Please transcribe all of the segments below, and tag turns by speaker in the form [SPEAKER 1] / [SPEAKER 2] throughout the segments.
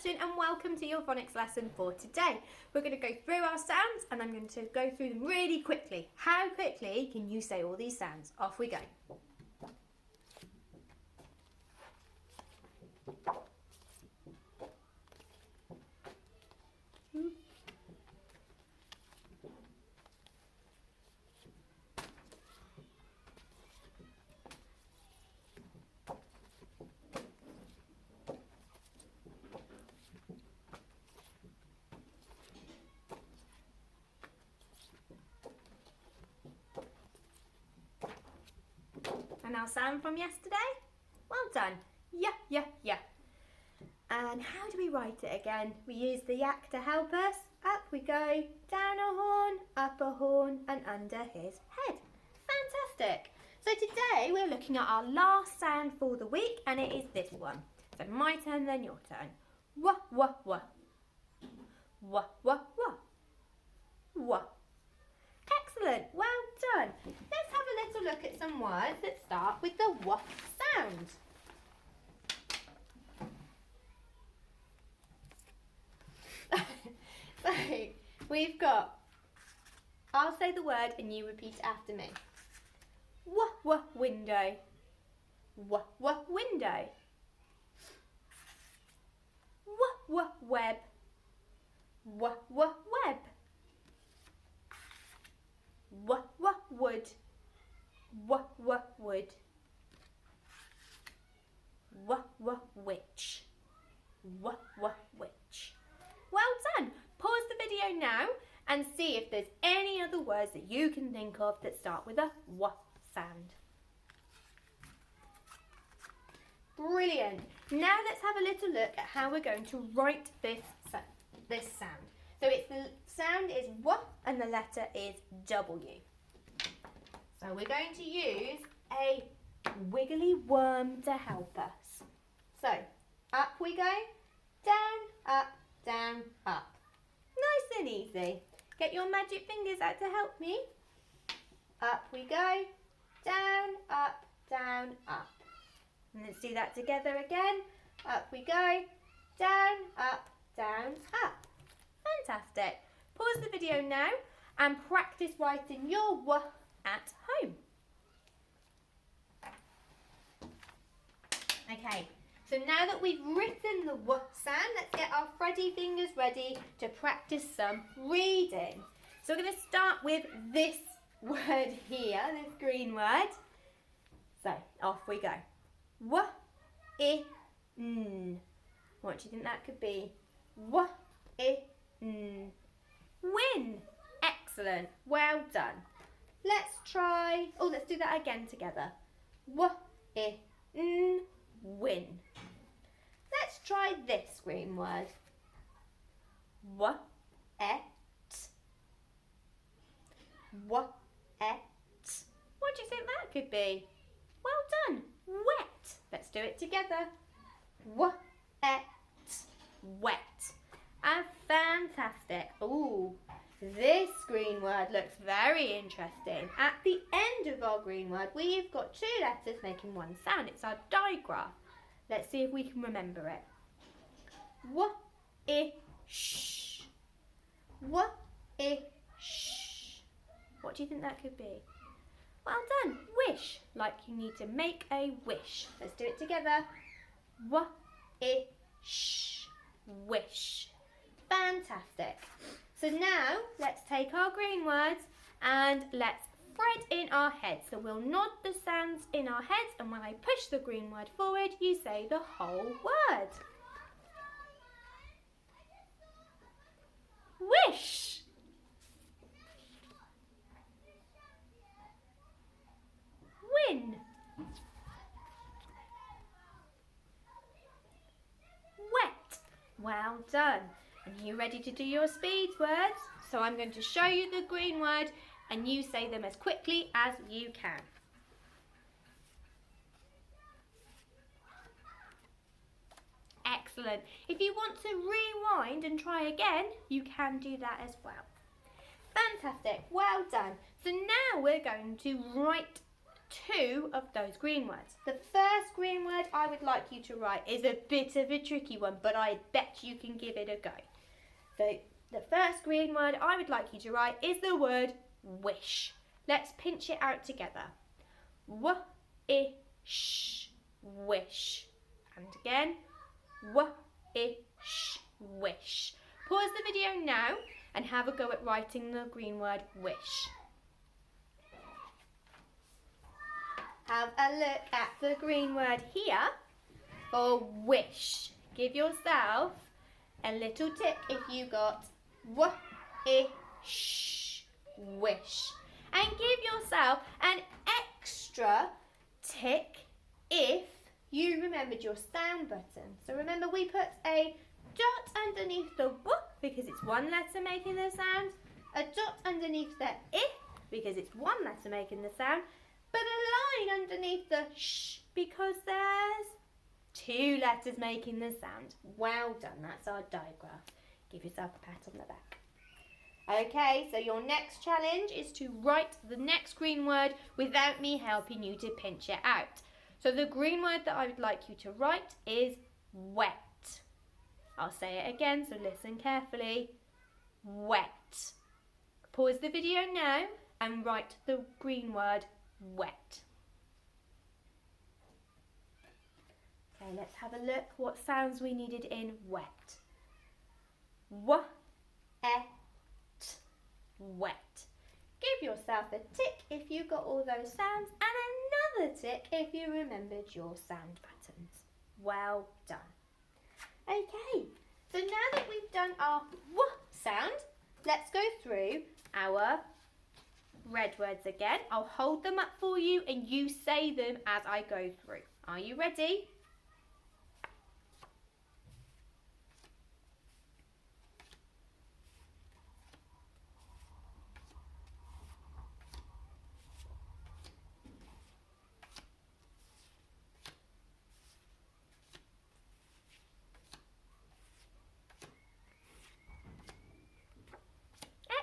[SPEAKER 1] section and welcome to your phonics lesson for today. We're going to go through our sounds and I'm going to go through them really quickly. How quickly can you say all these sounds? Off we go. And our sound from yesterday? Well done. Yeah, yeah, yeah. And how do we write it again? We use the yak to help us. Up we go, down a horn, up a horn, and under his head. Fantastic. So today we're looking at our last sound for the week, and it is this one. So my turn, then your turn. Wah, wah, wah. Wah, wah, wah. Wah. Excellent, well done. Let's have a little look at some words that start with the wah sound. So we've got, I'll say the word and you repeat it after me. Wah wah window. Wah wah window. Wah wah web. Wah wah web. Wah wah wood. Wah wah wood. Wah wah witch. Wah wah witch. Well done. Pause the video now and see if there's any other words that you can think of that start with a wah sound. Brilliant. Now let's have a little look at how we're going to write this sound. So the sound is wah and the letter is W. So we're going to use a wiggly worm to help us. So up we go, down, up, down, up. Nice and easy. Get your magic fingers out to help me. Up we go, down, up, down, up. And let's do that together again. Up we go, down, up, Fantastic. Pause the video now and practice writing your W at home. Okay, so now that we've written the W sound, let's get our Freddy fingers ready to practice some reading. So we're going to start with this word here, this green word. So off we go. W, I, N. What do you think that could be? W, I, N. Win. Excellent. Well done. Let's try. Oh, let's do that again together. W, I, N. Win. Let's try this green word. W, et. W, et. What do you think that could be? Well done. Wet. Let's do it together. W, et. Wet. Fantastic. Ooh, this green word looks very interesting. At the end of our green word, we've got two letters making one sound. It's our digraph. Let's see if we can remember it. W, I, sh. W, I, sh. What do you think that could be? Well done. Wish. Like you need to make a wish. Let's do it together. W, I, sh. Wish. Fantastic. So now let's take our green words and let's thread in our heads. So we'll nod the sounds in our heads, and when I push the green word forward, you say the whole word. Wish. Win. Wet. Well done. And are you ready to do your speed words? So I'm going to show you the green word and you say them as quickly as you can. Excellent. If you want to rewind and try again, you can do that as well. Fantastic. Well done. So now we're going to write two of those green words. The first green word I would like you to write is a bit of a tricky one, but I bet you can give it a go. So the first green word I would like you to write is the word wish. Let's pinch it out together. W-I-sh, wish. And again, w-I-sh, wish. Pause the video now and have a go at writing the green word wish. Have a look at the green word here for wish. Give yourself a little tick if you got w-I-sh, wish. And give yourself an extra tick if you remembered your sound button. So remember, we put a dot underneath the w because it's one letter making the sound, a dot underneath the I because it's one letter making the sound, but a line underneath the sh because there's two letters making the sound. Well done, that's our digraph. Give yourself a pat on the back. Okay, so your next challenge is to write the next green word without me helping you to pinch it out. So the green word that I would like you to write is wet. I'll say it again, so listen carefully. Wet. Pause the video now and write the green word wet. Okay, let's have a look what sounds we needed in wet. W-e-t, wet. Give yourself a tick if you got all those sounds and another tick if you remembered your sound buttons. Well done. Okay, so now that we've done our w sound, let's go through our red words again. I'll hold them up for you and you say them as I go through. Are you ready?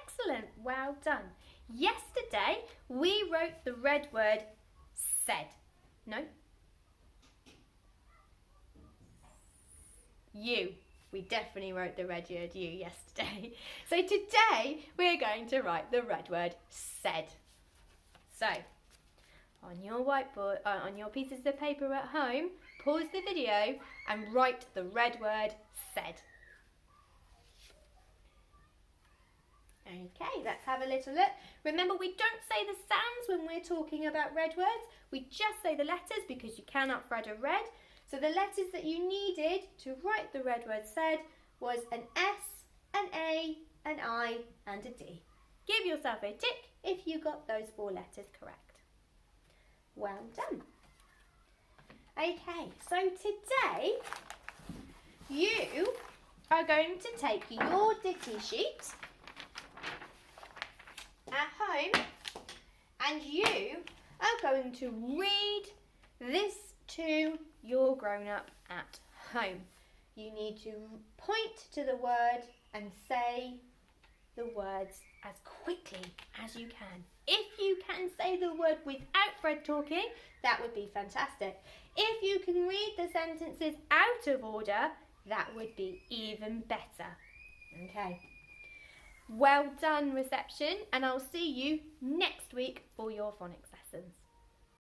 [SPEAKER 1] Excellent, well done. Yesterday we wrote the red word said. No? You. We definitely wrote the red word you yesterday. So today we're going to write the red word said. So on your whiteboard, on your pieces of paper at home, pause the video and write the red word said. Okay, let's have a little look. Remember, we don't say the sounds when we're talking about red words. We just say the letters because you cannot read a red. So the letters that you needed to write the red word said was an S, an A, an I and a D. Give yourself a tick if you got those four letters correct. Well done. Okay, so today you are going to take your ditty sheet at home and you are going to read this to your grown-up at home. You need to point to the word and say the words as quickly as you can. If you can say the word without Fred talking, that would be fantastic. If you can read the sentences out of order, that would be even better. Okay. Well done, reception, and I'll see you next week for your phonics lessons.